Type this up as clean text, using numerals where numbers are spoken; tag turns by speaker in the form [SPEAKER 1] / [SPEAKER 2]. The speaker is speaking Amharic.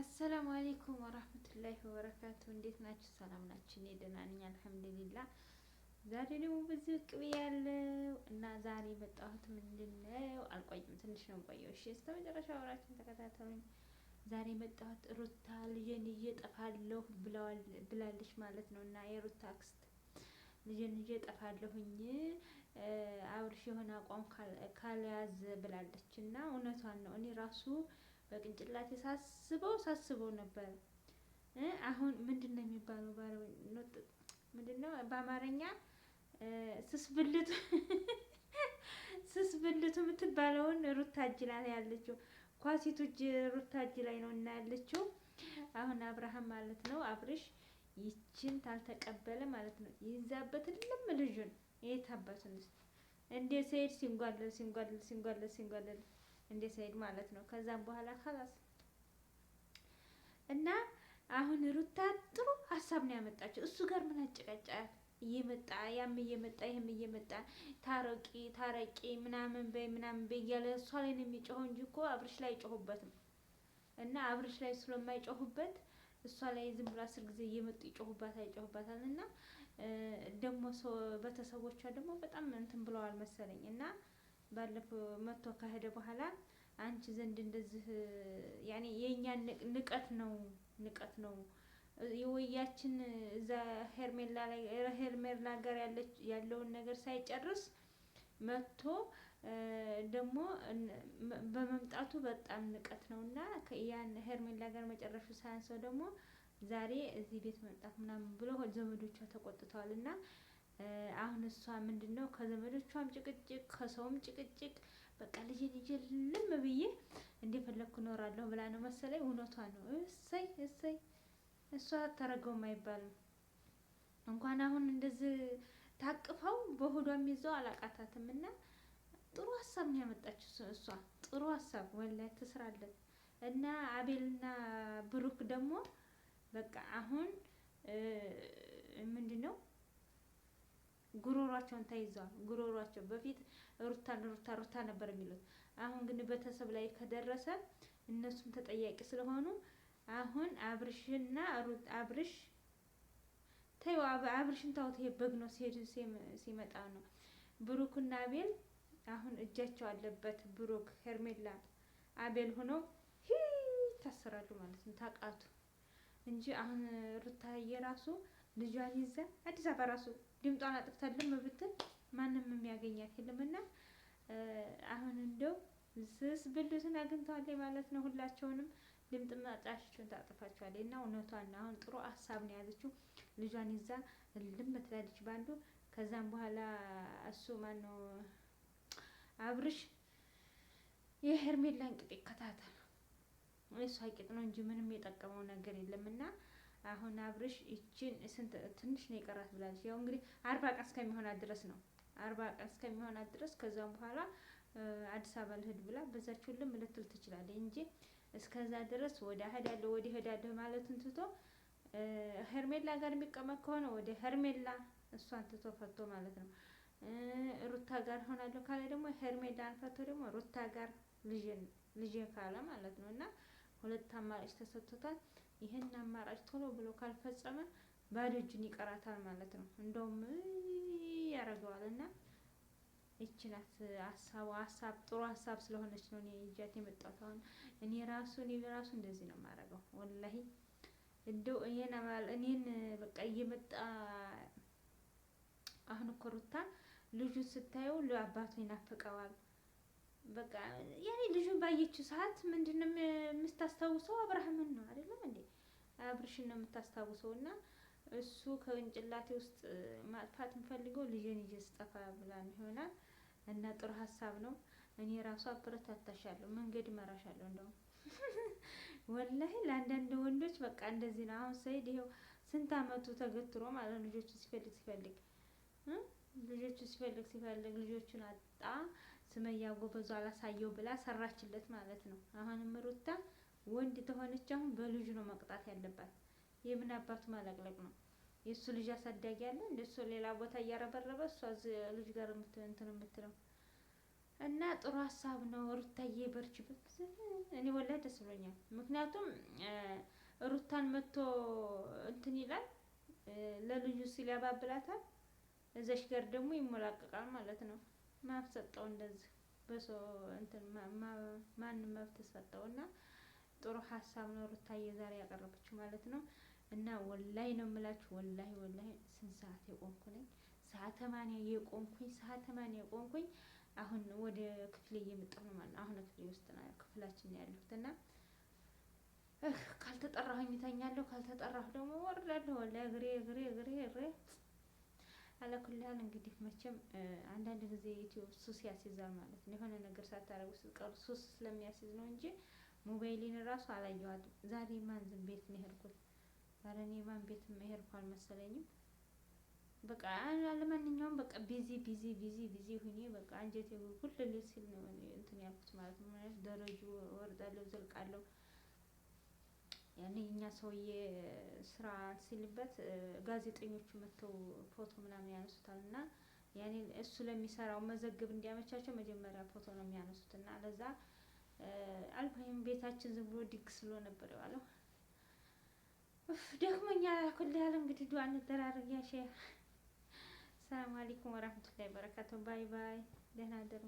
[SPEAKER 1] አሰላሙ አሌይኩም ወራህመቱላሂ ወበረካቱ። እንዴት ናችሁ? ሰላም ናችሁ? እኔ ደህና ነኝ አልሐምዱሊላህ። ዛሬ ደግሞ በዚህ ብቅ ብያለሁ እና ዛሬ የመጣሁት ምንድን ነው? አልቆይም፣ ትንሽ ነው የምቆየው። እሺ እስከ መጨረሻ አብራችሁን ተከታተሉኝ። ዛሬ የመጣሁት ሩታ ልጄን ይዤ እጠፋለሁ ብላለች ማለት ነው። እና የሩታ አክስት ልጄን ይዤ እጠፋለሁኝ አብርሽ የሆነ አቋም ካልያዘ ብላለች እና እውነቷን ነው። እኔ ራሱ በቅንጭላቴ ሳስበው ነበር። አሁን ምንድን ነው የሚባለው? ምንድን ነው በአማርኛ ስስብልቱ ስስብልቱ የምትባለውን ሩታ እጅ ላይ ያለችው ኳሲቱ እጅ ሩታ እጅ ላይ ነው እና ያለችው። አሁን አብርሃም ማለት ነው አብርሽ ይችን ታልተቀበለ ማለት ነው ይዛበት ልም ልጁን የታባቱን እንደ ሰይድ ሲንጓለል እንደ ሰይድ ማለት ነው። ከዛም በኋላ ካላስ እና አሁን ሩታ ጥሩ ሀሳብ ነው ያመጣችው። እሱ ጋር ምን አጨቃጫት? እየመጣ ያም እየመጣ ይህም እየመጣ ታረቂ ምናምን በይ እያለ እሷ ላይ ነው የሚጮኸው እንጂ እኮ አብርሽ ላይ አይጮሁበትም። እና አብርሽ ላይ ስለማይጮሁበት እሷ ላይ ዝም ብሎ 10 ጊዜ እየመጡ ይጮሁባታል። እና ደግሞ ቤተሰቦቿ ደግሞ በጣም እንትን ብለዋል መሰለኝ። እና ባለፈው መጥቶ ከሄደ በኋላ አንቺ ዘንድ እንደዚህ ያኔ የእኛን ንቀት ነው የወያችን እዛ ሄርሜላ ጋር ያለውን ነገር ሳይጨርስ መጥቶ ደግሞ በመምጣቱ በጣም ንቀት ነው። እና ያን ሄርሜላ ጋር መጨረሹ ሳያንሰው ደግሞ ዛሬ እዚህ ቤት መምጣት ምናምን ብሎ ዘመዶቿ ተቆጥተዋል። እና አሁን እሷ ምንድነው ከዘመዶቿም ጭቅጭቅ ከሰውም ጭቅጭቅ በቃ ልጄን ይዤ ልም ብዬ እንደፈለኩ እኖራለሁ ብላ ነው መሰለኝ። እውነቷን ነው። እሰይ እሷ ተረገውም አይባልም። እንኳን አሁን እንደዚህ ታቅፈው በሆዷም ይዘው አላቃታትም። እና ጥሩ ሀሳብ ነው ያመጣችው እሷ ጥሩ ሀሳብ ወላሂ ትስራለት። እና አቤልና ብሩክ ደግሞ በቃ አሁን ምንድነው ጉሮሯቸውን ተይዘዋል። ጉሮሯቸው በፊት ሩታ ነበር የሚሉት። አሁን ግን ቤተሰብ ላይ ከደረሰ እነሱም ተጠያቂ ስለሆኑ አሁን አብርሽ ተይው፣ አብርሽን ታውት። ይሄ በግ ነው ሲመጣ ነው። ብሩክና አቤል አሁን እጃቸው አለበት። ብሩክ ሄርሜላ አቤል ሆነው ታሰራሉ ማለት ነው። ታቃቱ እንጂ አሁን ሩታዬ ራሱ ልጇን ይዛ አዲስ አበባ ራሱ ድምጧን አጥፍታልም ብትል ማንም የሚያገኛት የለምና አሁን እንደው ስስ ብልቱን አግኝተዋል ማለት ነው። ሁላቸውንም ድምጥና ጫሻቸውን ታጥፋቸዋለች። እና እውነቷን ነው። አሁን ጥሩ ሀሳብ ነው የያዘችው። ልጇን ይዛ ልም ትላለች ባንዱ። ከዛም በኋላ እሱ ማነው አብርሽ የሄርሜላን ቂጥ ይከታተል። እሷ ቂጥ ነው እንጂ ምንም የጠቀመው ነገር የለም። እና አሁን አብርሽ ይችን ትንሽ ነው የቀራት ብላለች። ያው እንግዲህ 40 ቀን እስከሚሆናት ድረስ ነው 40 ቀን እስከሚሆናት ድረስ። ከዛም በኋላ አዲስ አበባ ልሂድ ብላ በዛችው ልም ልትል ትችላለች እንጂ እስከዛ ድረስ ወደ ሄዳለሁ ማለቱን ትቶ ሄርሜላ ጋር የሚቀመጥ ከሆነ ወደ ሄርሜላ እሷን ትቶ ፈቶ ማለት ነው። ሩታ ጋር ሆናለሁ ካለ ደግሞ ሄርሜላን ፈቶ ደግሞ ሩታ ጋር ልጄ ካለ ማለት ነው። እና ሁለት አማራጭ ተሰጥቶታል። ይሄን አማራጭ ቶሎ ብሎ ካልፈጸመ ባዶ እጁን ይቀራታል ማለት ነው። እንደውም ያደርገዋል። እና ይቺ ናት ሀሳብ ጥሩ ሀሳብ ስለሆነች ነው እኔ ይዣት የመጣሁት። አሁን እኔ ራሱ እንደዚህ ነው የማደርገው ወላሂ። እንደው እኔን በቃ እየመጣ አሁን እኮ ሩታ ልጁን ስታየው ለአባቱ ይናፍቀዋል። በቃ ያኔ ልጁን ባየችው ሰዓት ምንድነው የምታስታውሰው? አብርሃምን ነው አይደለም እንዴ? አብርሽን ነው የምታስታውሰው። እና እሱ ከቅንጭላቴ ውስጥ ማጥፋት የምፈልገው ልጄን ይዤ ስጠፋ ብላ ነው ይሆናል። እና ጥሩ ሀሳብ ነው። እኔ ራሱ አበረታታሻለሁ፣ መንገድ እመራሻለሁ። እንደውም ወላሂ ለአንዳንድ ወንዶች በቃ እንደዚህ ነው። አሁን ሰይድ ይኸው ስንት አመቱ ተገትሮ ማለት ነው ልጆቹ ሲፈልግ ልጆቹን አጣ። ስመያ ጎበዟ አላሳየው ብላ ሰራችለት ማለት ነው። አሁንም ሩታ ወንድ ተሆነች አሁን በልጁ ነው መቅጣት ያለባት። የምን አባቱ ማለቅለቅ ነው? የእሱ ልጅ አሳዳጊ አለ እንደሱ ሌላ ቦታ እያረበረበ እሷ ልጅ ጋር እንትን የምትለው እና ጥሩ ሀሳብ ነው ሩታዬ፣ በርቺበት። እኔ ወላሂ ደስ ብሎኛል። ምክንያቱም ሩታን መጥቶ እንትን ይላል ለልጁ ሲል ያባብላታል፣ እዛሽ ጋር ደግሞ ይሞላቀቃል ማለት ነው። ማን ሰጠው እንደዚህ በሰው እንትን ማንም መብት ሰጠው? እና ጥሩ ሀሳብ ነው ሩታዬ ዛሬ ያቀረበችው ማለት ነው። እና ወላይ ነው የምላችሁ፣ ወላይ ወላይ ስንት ሰዓት የቆምኩ ነኝ? ሰዓት ተማንያ የቆምኩኝ አሁን ወደ ክፍሌ እየመጣሁ ነው ማለት ነው። አሁን ክፍሌ ውስጥ ነው ክፍላችን ያለሁት እና ካልተጠራሁኝ እተኛለሁ፣ ካልተጠራሁ ደግሞ ወርዳለሁ። ወላሂ እግሬ አለኩልሃል። እንግዲህ መቼም አንዳንድ ጊዜ ዩቲዩብ ሱስ ያስይዛል ማለት ነው። የሆነ ነገር ሳታረጉ ስትቀሩ ሱስ ስለሚያስይዝ ነው እንጂ ሞባይሌን እራሱ አላየኋትም። ዛሬ ማን ዝም ቤት ነው የሄድኩት? ዛሬ እኔ ማን ቤት የሄድኩ አልመሰለኝም። በቃ ለማንኛውም በቃ ቢዚ ሁኜ በቃ አንጀቴ ሁሉ ሊል ሲል ነው እንትን ያልኩት ማለት ነው። ማለት ደረጃ ወርዳለሁ፣ ዘልቃለሁ። ያኔ እኛ ሰውዬ ስራ ሲልበት ጋዜጠኞቹ መጥተው ፎቶ ምናምን ያነሱታል እና ያኔ እሱ ለሚሰራው መዘግብ እንዲያመቻቸው መጀመሪያ ፎቶ ነው የሚያነሱት እና ለዛ አልፎም ቤታችን ዝም ብሎ ድግስ ብሎ ነበር የዋለው። ደክሞኛል። ኩል ያለ እንግዲህ ዱአ እንደራረግ ያሸ። ሰላም አለይኩም ወራህመቱላሂ ወበረካቱ። ባይ ባይ። ደህና ደሩ።